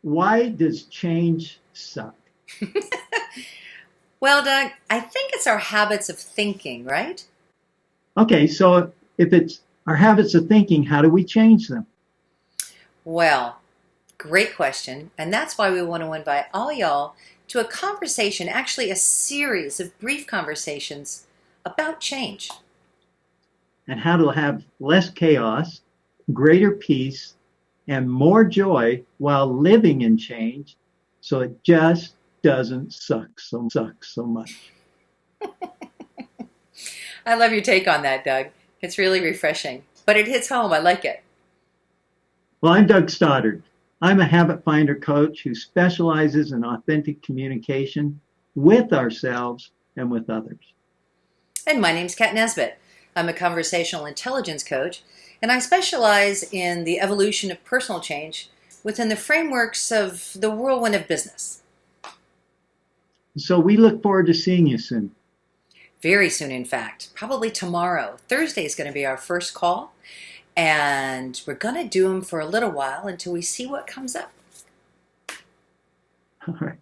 Why does change suck? Well, Doug, I think it's our habits of thinking, right? Okay, so if it's our habits of thinking, how do we change them? Well, great question. And that's why we want to invite all y'all to a conversation, actually, a series of brief conversations about change. And how to have less chaos, greater peace, and more joy while living in change so it just doesn't suck so much. I love your take on that, Doug. It's really refreshing, but it hits home. I like it. Well, I'm Doug Stoddard. I'm a habit finder coach who specializes in authentic communication with ourselves and with others. And my name's Kat Nesbitt. I'm a conversational intelligence coach, and I specialize in the evolution of personal change within the frameworks of the whirlwind of business. So we look forward to seeing you soon. Very soon, in fact, probably tomorrow. Thursday is going to be our first call, and we're going to do them for a little while until we see what comes up. All right.